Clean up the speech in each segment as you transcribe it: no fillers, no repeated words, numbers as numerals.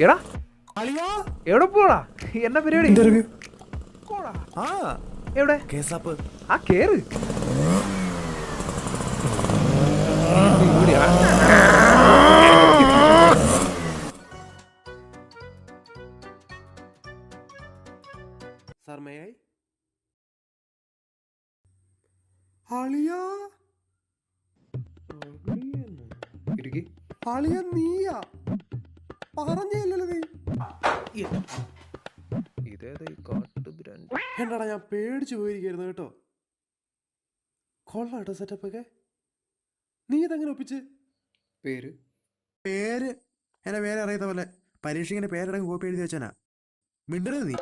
എടാ എവിടെ പോടാ? എന്നാ പരിപാടി? ഇന്റർവ്യൂ. എവിടെ? കേസാപ്പ്. ആ കേറ്. Sir may I? അളിയാ അളിയ നീയാ? പറഞ്ഞല്ലോ നീ. എന്താടാ ഞാൻ പേടിച്ചു പോയിരിക്കുന്നു കേട്ടോ. കൊള്ളാട്ടോ സെറ്റപ്പ് ഒക്കെ. നീ ഇതെങ്ങനെ ഒപ്പിച്ച്? പേര് എന്റെ പേര് അറിയാത്ത പോലെ പരീക്ഷയ്ക്ക് പേരടങ്ങ് കോപ്പി എഴുതി വെച്ചാനാ. മിണ്ടരുത് നീ.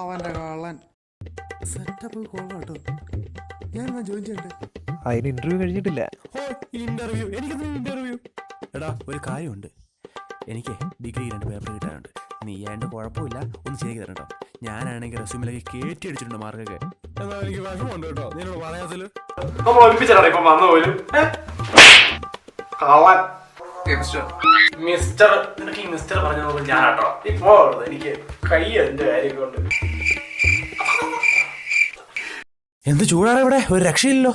അവന്റെ കള്ളൻ. സെറ്റപ്പ് കൊള്ളാട്ടോ. ഞാനെന്നാ ജോയിൻ ചെയ്യണ്ടേ? അതിന് ഇന്റർവ്യൂ കഴിഞ്ഞിട്ടില്ല. ഇന്റർവ്യൂ? എനിക്കെന്താ ഇന്റർവ്യൂ? എടാ ഒരു കാര്യമുണ്ട്, എനിക്ക് ഡിഗ്രി 2 പേപ്പർ കിട്ടാനുണ്ട്. നീ ആയതുകൊണ്ട് കുഴപ്പമില്ല, ഒന്ന് ശരിയാക്കി തരണം കേട്ടോ. ഞാനാണെങ്കിൽ റെസ്യൂമിലേക്ക് കയറ്റി അടിച്ചിട്ടുണ്ട് മാർക്കൊക്കെ. എന്നാൽ എനിക്ക് വിഷമമുണ്ട് കേട്ടോ നിന്നോട് പറയാതില്. നമ്മൾ ഒലിപ്പിച്ചാണ് ഇപ്പൊ വന്നു പോലും. കള്ളൻ മിസ്റ്റർ, നിനക്ക് ഈ മിസ്റ്റർ പറഞ്ഞു നോക്കും ഞാനാട്ടോ. ഇപ്പോ എനിക്ക് കൈ എന്റെ കാര്യം കൊണ്ട്. എന്ത് ചൂടാണ് ഇവിടെ, ഒരു രക്ഷയില്ലല്ലോ.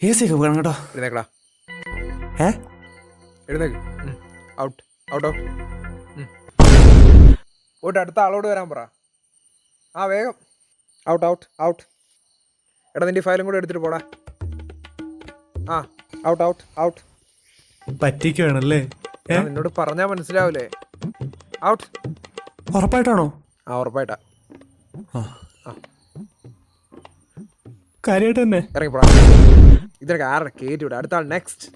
AC ഒക്കെ പോകണം കേട്ടോ. എഴുന്നേക്കടാ. എഴുന്നേക്ക്. Out out out. പോയിട്ട് അടുത്ത ആളോട് വരാൻ പറ. ആ വേഗം. Out out out. എടാ നിന്റെ ഫയലും കൂടെ എടുത്തിട്ട് പോടാ. ആ ഔട്ട് ഔട്ട് ഔട്ട്. പറ്റിക്കാണല്ലേ? നിന്നോട് പറഞ്ഞാൽ മനസ്സിലാവൂലേ? ഔട്ട്. ഉറപ്പായിട്ടാണോ? ആ ഉറപ്പായിട്ടാ. കാര്യമായിട്ട് തന്നെ ഇറങ്ങിപ്പോടാ. ഇതിനൊക്കെ ആരുടെ കയറ്റി വിടാം. അടുത്ത ആൾ നെക്സ്റ്റ്.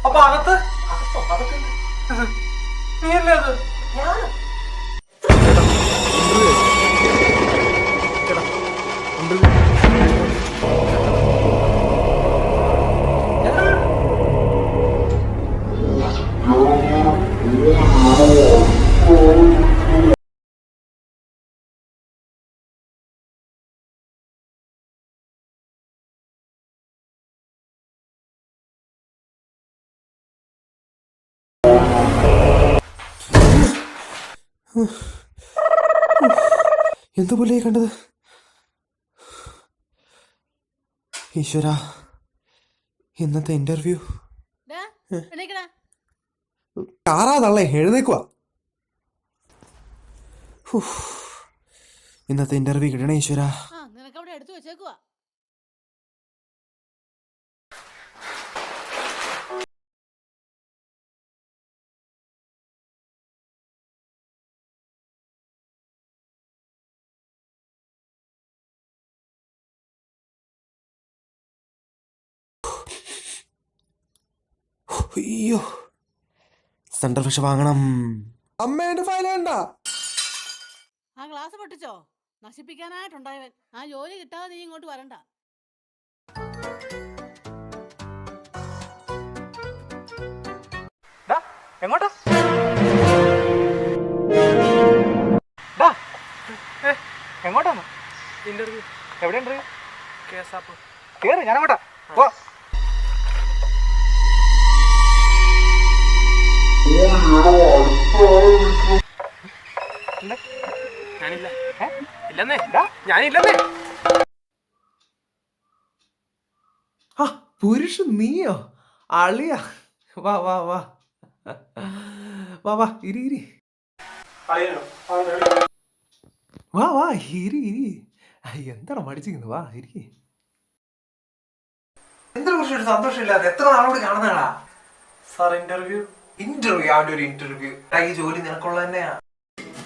അപ്പൊ അകത്ത് നീയല്ലേ അത്? എന്തുപോലെ കണ്ടത്? ഈശ്വര, ഇന്നത്തെ ഇന്റർവ്യൂ ആറാതള്ളേ. എഴുന്നേക്കുവാ. ഇന്നത്തെ ഇന്റർവ്യൂ കിട്ടണേ ഈശ്വര. അയ്യോ, സെൻട്രൽ ഫിഷ് വാങ്ങണം. അമ്മേന്റെ ഫയൽ വേണ്ട. ആ ഗ്ലാസ് പൊട്ടിച്ചോ? നശിപ്പിക്കാനായിട്ടുണ്ടായവൻ. ആ ജോലി കിട്ടാതെ നീ ഇങ്ങോട്ട് വരണ്ട. എങ്ങോട്ടാ? എങ്ങോട്ടാണ് ഇന്റർവ്യൂ? എവിടെ ഇന്റർവ്യൂ? കേസാപ്പ്. കേറ്, ഞാനങ്ങോട്ടാ. പോ. ഞാനില്ല. ഇല്ലെന്നേ, ഞാനില്ലെന്നേ. പുരുഷ നീയോ? അളിയാ, വാ വാ വാ വാ വാ. ഇരി ഇരി. വാ വാ ഇരി ഇരി. എന്താണ് മടിച്ചിരിക്കുന്നത്? വാ ഇരി. എന്തിനെ കുറിച്ച് ഒരു സന്തോഷമില്ലാതെ എത്ര നാളോട് കാണുന്നതാണാ? Sir interview. ഇന്റർവ്യൂ? അവന്റെ ഒരു ഇന്റർവ്യൂ. ഈ ജോലി നിനക്കുള്ള തന്നെയാ.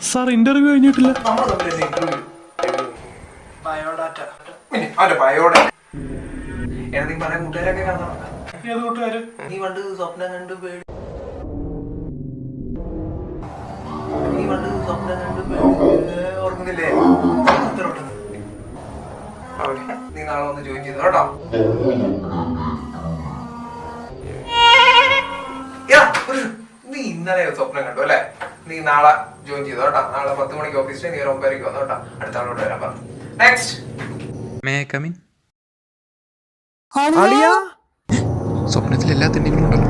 സാർ ഇന്റർവ്യൂ കഴിഞ്ഞിട്ടില്ല. നമ്മൾ തമ്മിൽ ഇന്റർവ്യൂ. ബയോഡാറ്റ. അവന്റെ ബയോഡാറ്റ. നീ പറയാൻ കൂട്ടുകാരൊക്കെ കാണാം. ഏത് കൂട്ടുകാര്? നീ പണ്ട് സ്വപ്നം കണ്ടു ഓർക്കുന്നില്ലേ? നീ നാളെ ഒന്ന് ജോയിൻ ചെയ്തു കേട്ടോ. നീ ഇന്നലെ സ്വപ്നം കണ്ടു അല്ലെ? നീ നാളെ ജോയിൻ ചെയ്തു കേട്ടോ. നാളെ 10 മണിക്ക് ഓഫീസിൽ നീ 9:00 വന്നു കേട്ടോ. അടുത്ത ആളോട് വരാൻ പറഞ്ഞു. Next. May I come in? അളിയാ സ്വപ്നത്തിൽ എല്ലാ തെന്നികളും ഉണ്ടല്ലോ.